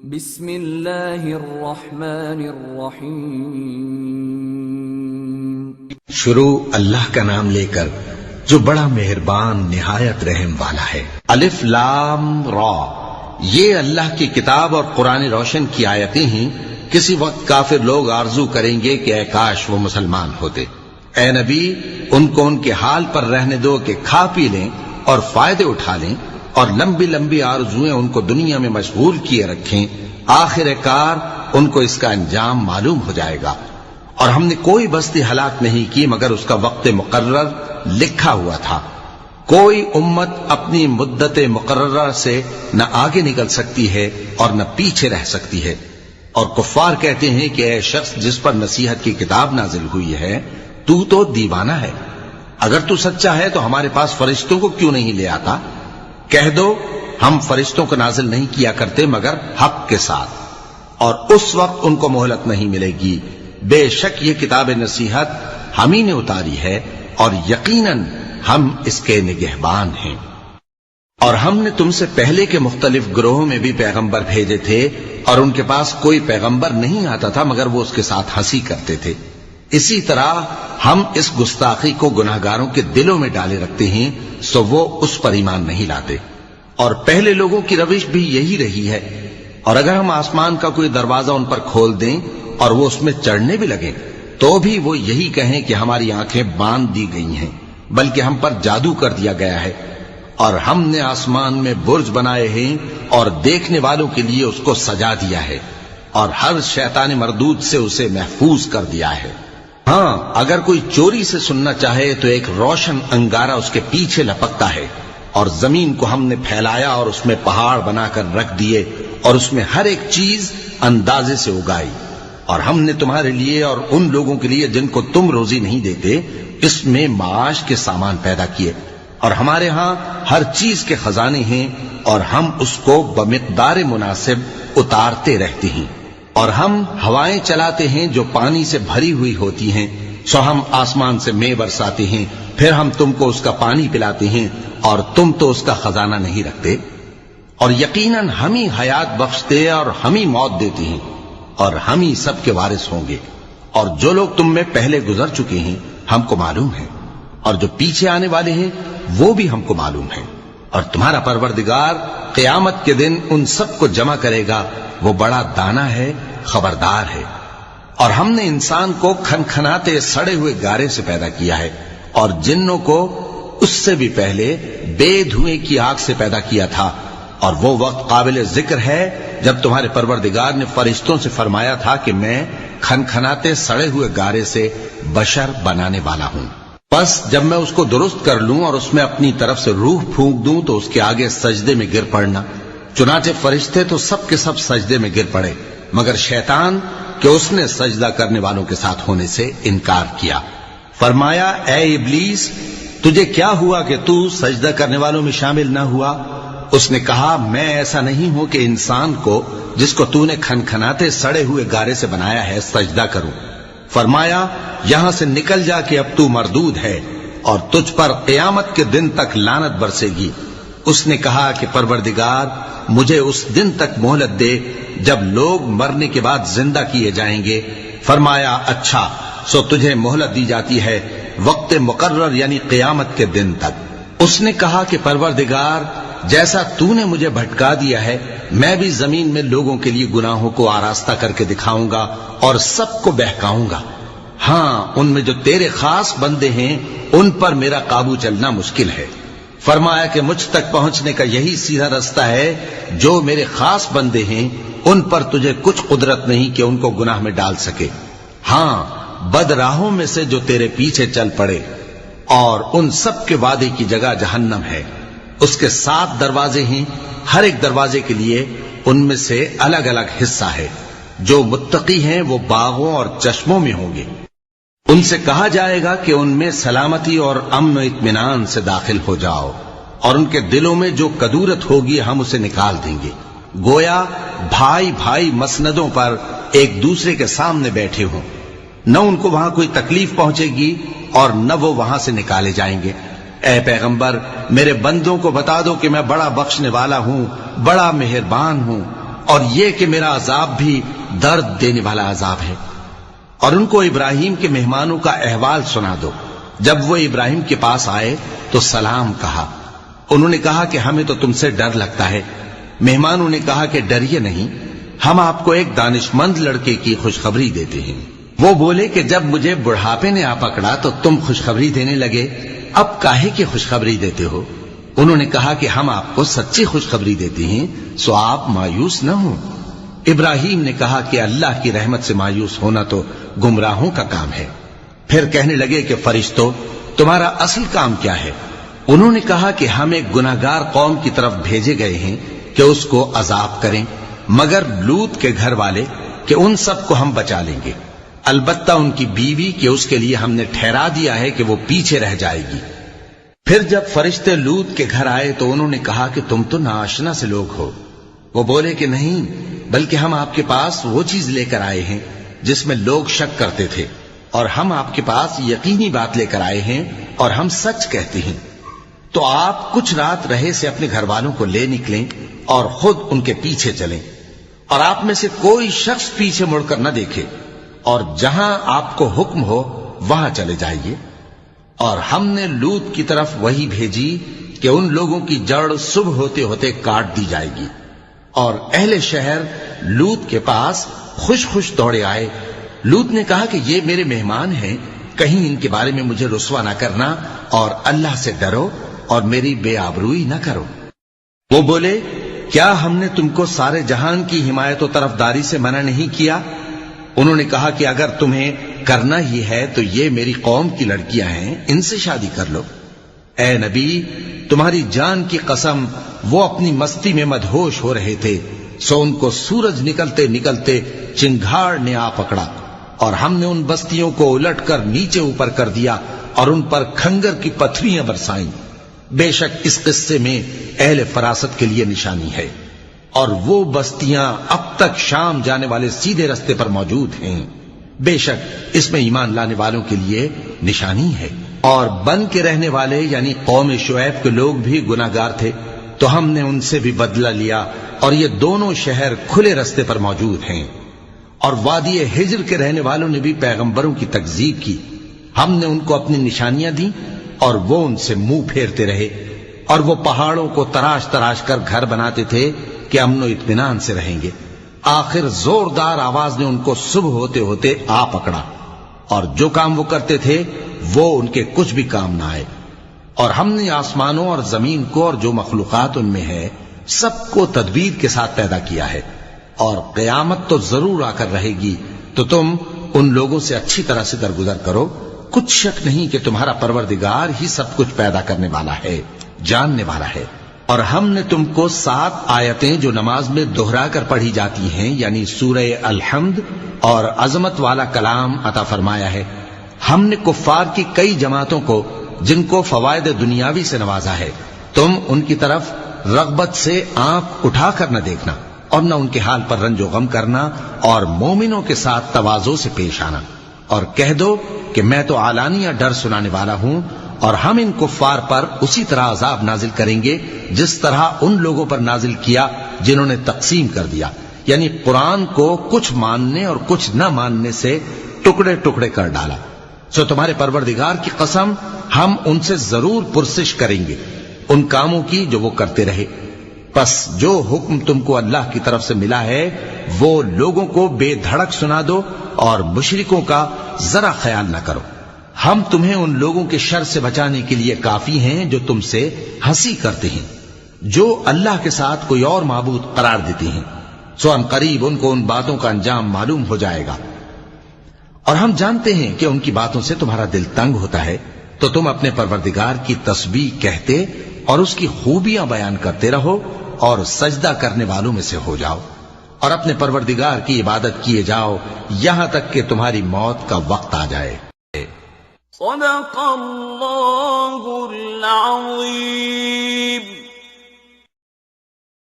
بسم اللہ الرحمن الرحیم۔ شروع اللہ کا نام لے کر جو بڑا مہربان نہایت رحم والا ہے۔ الف لام را، یہ اللہ کی کتاب اور قرآن روشن کی آیتیں ہیں۔ کسی وقت کافر لوگ آرزو کریں گے کہ اے کاش وہ مسلمان ہوتے۔ اے نبی، ان کو ان کے حال پر رہنے دو کہ کھا پی لیں اور فائدے اٹھا لیں، اور لمبی لمبی آرزویں ان کو دنیا میں مشغول کیے رکھیں۔ آخر کار ان کو اس کا انجام معلوم ہو جائے گا۔ اور ہم نے کوئی بستی ہلاک نہیں کی مگر اس کا وقت مقرر لکھا ہوا تھا۔ کوئی امت اپنی مدت مقررہ سے نہ آگے نکل سکتی ہے اور نہ پیچھے رہ سکتی ہے۔ اور کفار کہتے ہیں کہ اے شخص جس پر نصیحت کی کتاب نازل ہوئی ہے، تو دیوانہ ہے۔ اگر تو سچا ہے تو ہمارے پاس فرشتوں کو کیوں نہیں لے آتا؟ کہہ دو ہم فرشتوں کو نازل نہیں کیا کرتے مگر حق کے ساتھ، اور اس وقت ان کو مہلت نہیں ملے گی۔ بے شک یہ کتاب نصیحت ہم ہی نے اتاری ہے، اور یقیناً ہم اس کے نگہبان ہیں۔ اور ہم نے تم سے پہلے کے مختلف گروہوں میں بھی پیغمبر بھیجے تھے، اور ان کے پاس کوئی پیغمبر نہیں آتا تھا مگر وہ اس کے ساتھ ہنسی کرتے تھے۔ اسی طرح ہم اس گستاخی کو گناہگاروں کے دلوں میں ڈالے رکھتے ہیں، سو وہ اس پر ایمان نہیں لاتے۔ اور پہلے لوگوں کی روش بھی یہی رہی ہے۔ اور اگر ہم آسمان کا کوئی دروازہ ان پر کھول دیں اور وہ اس میں چڑھنے بھی لگیں تو بھی وہ یہی کہیں کہ ہماری آنکھیں باندھ دی گئی ہیں، بلکہ ہم پر جادو کر دیا گیا ہے۔ اور ہم نے آسمان میں برج بنائے ہیں اور دیکھنے والوں کے لیے اس کو سجا دیا ہے، اور ہر شیطان مردود سے اسے محفوظ کر دیا ہے۔ ہاں، اگر کوئی چوری سے سننا چاہے تو ایک روشن انگارہ اس کے پیچھے لپکتا ہے، اور زمین کو ہم نے پھیلایا اور اس میں پہاڑ بنا کر رکھ دیے، اور اس میں ہر ایک چیز اندازے سے اگائی۔ اور ہم نے تمہارے لیے اور ان لوگوں کے لیے جن کو تم روزی نہیں دیتے اس میں معاش کے سامان پیدا کیے، اور ہمارے ہاں ہر چیز کے خزانے ہیں، اور ہم اس کو بمقدار مناسب اتارتے رہتے ہیں۔ اور ہم ہوائیں چلاتے ہیں جو پانی سے بھری ہوئی ہوتی ہیں، سو ہم آسمان سے مے برساتے ہیں، پھر ہم تم کو اس کا پانی پلاتے ہیں، اور تم تو اس کا خزانہ نہیں رکھتے۔ اور یقیناً ہم ہی حیات بخشتے اور ہم ہی موت دیتے ہیں، اور ہم ہی سب کے وارث ہوں گے۔ اور جو لوگ تم میں پہلے گزر چکے ہیں ہم کو معلوم ہے، اور جو پیچھے آنے والے ہیں وہ بھی ہم کو معلوم ہے۔ اور تمہارا پروردگار قیامت کے دن ان سب کو جمع کرے گا، وہ بڑا دانا ہے، خبردار ہے۔ اور ہم نے انسان کو کھنکھناتے سڑے ہوئے گارے سے پیدا کیا ہے، اور جنوں کو اس سے بھی پہلے بے دھوئیں کی آگ سے پیدا کیا تھا۔ اور وہ وقت قابل ذکر ہے جب تمہارے پروردگار نے فرشتوں سے فرمایا تھا کہ میں کھنکھناتے سڑے ہوئے گارے سے بشر بنانے والا ہوں، بس جب میں اس کو درست کر لوں اور اس میں اپنی طرف سے روح پھونک دوں تو اس کے آگے سجدے میں گر پڑنا۔ چنانچہ فرشتے تو سب کے سب سجدے میں گر پڑے مگر شیطان کہ اس نے سجدہ کرنے والوں کے ساتھ ہونے سے انکار کیا۔ فرمایا اے ابلیس، تجھے کیا ہوا کہ تو سجدہ کرنے والوں میں شامل نہ ہوا؟ اس نے کہا میں ایسا نہیں ہوں کہ انسان کو جس کو تو نے کھنکھناتے سڑے ہوئے گارے سے بنایا ہے سجدہ کروں۔ فرمایا یہاں سے نکل جا کہ اب تو مردود ہے، اور تجھ پر قیامت کے دن تک لعنت برسے گی۔ اس نے کہا کہ پروردگار مجھے اس دن تک مہلت دے جب لوگ مرنے کے بعد زندہ کیے جائیں گے۔ فرمایا اچھا، سو تجھے مہلت دی جاتی ہے وقت مقرر یعنی قیامت کے دن تک۔ اس نے کہا کہ پروردگار جیسا تو نے مجھے بھٹکا دیا ہے میں بھی زمین میں لوگوں کے لیے گناہوں کو آراستہ کر کے دکھاؤں گا اور سب کو بہکاؤں گا۔ ہاں، ان میں جو تیرے خاص بندے ہیں ان پر میرا قابو چلنا مشکل ہے۔ فرمایا کہ مجھ تک پہنچنے کا یہی سیدھا رستہ ہے، جو میرے خاص بندے ہیں ان پر تجھے کچھ قدرت نہیں کہ ان کو گناہ میں ڈال سکے۔ ہاں، بد راہوں میں سے جو تیرے پیچھے چل پڑے، اور ان سب کے وعدے کی جگہ جہنم ہے۔ اس کے 7 دروازے ہیں، ہر ایک دروازے کے لیے ان میں سے الگ الگ حصہ ہے۔ جو متقی ہیں وہ باغوں اور چشموں میں ہوں گے۔ ان سے کہا جائے گا کہ ان میں سلامتی اور امن و اطمینان سے داخل ہو جاؤ، اور ان کے دلوں میں جو کدورت ہوگی ہم اسے نکال دیں گے، گویا بھائی بھائی مسندوں پر ایک دوسرے کے سامنے بیٹھے ہوں۔ نہ ان کو وہاں کوئی تکلیف پہنچے گی اور نہ وہ وہاں سے نکالے جائیں گے۔ اے پیغمبر، میرے بندوں کو بتا دو کہ میں بڑا بخشنے والا ہوں، بڑا مہربان ہوں۔ اور یہ کہ میرا عذاب بھی درد دینے والا عذاب ہے۔ اور ان کو ابراہیم کے مہمانوں کا احوال سنا دو۔ جب وہ ابراہیم کے پاس آئے تو سلام کہا۔ انہوں نے کہا کہ ہمیں تو تم سے ڈر لگتا ہے۔ مہمانوں نے کہا کہ ڈریے نہیں، ہم آپ کو ایک دانشمند لڑکے کی خوشخبری دیتے ہیں۔ وہ بولے کہ جب مجھے بڑھاپے نے آ پکڑا تو تم خوشخبری دینے لگے، اب کاہے کی خوشخبری دیتے ہو؟ انہوں نے کہا کہ ہم آپ کو سچی خوشخبری دیتے ہیں، سو آپ مایوس نہ ہوں۔ ابراہیم نے کہا کہ اللہ کی رحمت سے مایوس ہونا تو گمراہوں کا کام ہے۔ پھر کہنے لگے کہ فرشتوں، تمہارا اصل کام کیا ہے؟ انہوں نے کہا کہ ہم ایک گناہگار قوم کی طرف بھیجے گئے ہیں کہ اس کو عذاب کریں، مگر لوط کے گھر والے کہ ان سب کو ہم بچا لیں گے، البتہ ان کی بیوی کہ اس کے لیے ہم نے ٹھہرا دیا ہے کہ وہ پیچھے رہ جائے گی۔ پھر جب فرشتے لوط کے گھر آئے تو انہوں نے کہا کہ تم تو ناآشنا سے لوگ ہو۔ وہ بولے کہ نہیں، بلکہ ہم آپ کے پاس وہ چیز لے کر آئے ہیں جس میں لوگ شک کرتے تھے، اور ہم آپ کے پاس یقینی بات لے کر آئے ہیں اور ہم سچ کہتے ہیں۔ تو آپ کچھ رات رہے سے اپنے گھر والوں کو لے نکلیں اور خود ان کے پیچھے چلیں، اور آپ میں سے کوئی شخص پیچھے مڑ کر نہ دیکھے، اور جہاں آپ کو حکم ہو وہاں چلے جائیے۔ اور ہم نے لوط کی طرف وہی بھیجی کہ ان لوگوں کی جڑ صبح ہوتے ہوتے کاٹ دی جائے گی۔ اور اہل شہر لوط کے پاس خوش خوش دوڑے آئے۔ لوط نے کہا کہ یہ میرے مہمان ہیں، کہیں ان کے بارے میں مجھے رسوا نہ کرنا، اور اللہ سے ڈرو اور میری بے آبروئی نہ کرو۔ وہ بولے، کیا ہم نے تم کو سارے جہان کی حمایت و طرفداری سے منع نہیں کیا؟ انہوں نے کہا کہ اگر تمہیں کرنا ہی ہے تو یہ میری قوم کی لڑکیاں ہیں، ان سے شادی کر لو۔ اے نبی، تمہاری جان کی قسم، وہ اپنی مستی میں مدہوش ہو رہے تھے، سو ان کو سورج نکلتے نکلتے چنگھاڑ نے آ پکڑا، اور ہم نے ان بستیوں کو الٹ کر نیچے اوپر کر دیا اور ان پر کھنگر کی پتھریاں برسائیں۔ بے شک اس قصے میں اہل فراست کے لیے نشانی ہے، اور وہ بستیاں اب تک شام جانے والے سیدھے رستے پر موجود ہیں۔ بے شک اس میں ایمان لانے والوں کے لیے نشانی ہے۔ اور بن کے رہنے والے یعنی قوم شعیب کے لوگ بھی گناہگار تھے، تو ہم نے ان سے بھی بدلہ لیا، اور یہ دونوں شہر کھلے رستے پر موجود ہیں۔ اور وادی ہجر کے رہنے والوں نے بھی پیغمبروں کی تکذیب کی، ہم نے ان کو اپنی نشانیاں دی اور وہ ان سے منہ پھیرتے رہے، اور وہ پہاڑوں کو تراش تراش کر گھر بناتے تھے کہ امن و اطمینان سے رہیں گے۔ آخر زوردار آواز نے ان کو صبح ہوتے ہوتے آ پکڑا، اور جو کام وہ کرتے تھے وہ ان کے کچھ بھی کام نہ آئے۔ اور ہم نے آسمانوں اور زمین کو اور جو مخلوقات ان میں ہے سب کو تدبیر کے ساتھ پیدا کیا ہے، اور قیامت تو ضرور آ کر رہے گی، تو تم ان لوگوں سے اچھی طرح سے درگزر کرو۔ کچھ شک نہیں کہ تمہارا پروردگار ہی سب کچھ پیدا کرنے والا ہے، جاننے والا ہے۔ اور ہم نے تم کو 7 آیتیں جو نماز میں دہرا کر پڑھی جاتی ہیں، یعنی سورہ الحمد اور عظمت والا کلام عطا فرمایا ہے۔ ہم نے کفار کی کئی جماعتوں کو جن کو فوائد دنیاوی سے نوازا ہے، تم ان کی طرف رغبت سے آنکھ اٹھا کر نہ دیکھنا، اور نہ ان کے حال پر رنج و غم کرنا، اور مومنوں کے ساتھ تواضع سے پیش آنا، اور کہہ دو کہ میں تو اعلانیہ ڈر سنانے والا ہوں، اور ہم ان کفار پر اسی طرح عذاب نازل کریں گے جس طرح ان لوگوں پر نازل کیا جنہوں نے تقسیم کر دیا، یعنی قرآن کو کچھ ماننے اور کچھ نہ ماننے سے ٹکڑے ٹکڑے کر ڈالا۔ سو تمہارے پروردگار کی قسم، ہم ان سے ضرور پرسش کریں گے ان کاموں کی جو وہ کرتے رہے۔ پس جو حکم تم کو اللہ کی طرف سے ملا ہے وہ لوگوں کو بے دھڑک سنا دو، اور مشرکوں کا ذرا خیال نہ کرو۔ ہم تمہیں ان لوگوں کے شر سے بچانے کے لیے کافی ہیں جو تم سے ہنسی کرتے ہیں، جو اللہ کے ساتھ کوئی اور معبود قرار دیتے ہیں، سو ان قریب ان کو ان باتوں کا انجام معلوم ہو جائے گا۔ اور ہم جانتے ہیں کہ ان کی باتوں سے تمہارا دل تنگ ہوتا ہے، تو تم اپنے پروردگار کی تسبیح کہتے اور اس کی خوبیاں بیان کرتے رہو، اور سجدہ کرنے والوں میں سے ہو جاؤ، اور اپنے پروردگار کی عبادت کیے جاؤ یہاں تک کہ تمہاری موت کا وقت آ جائے۔ صدق اللہ العظیم۔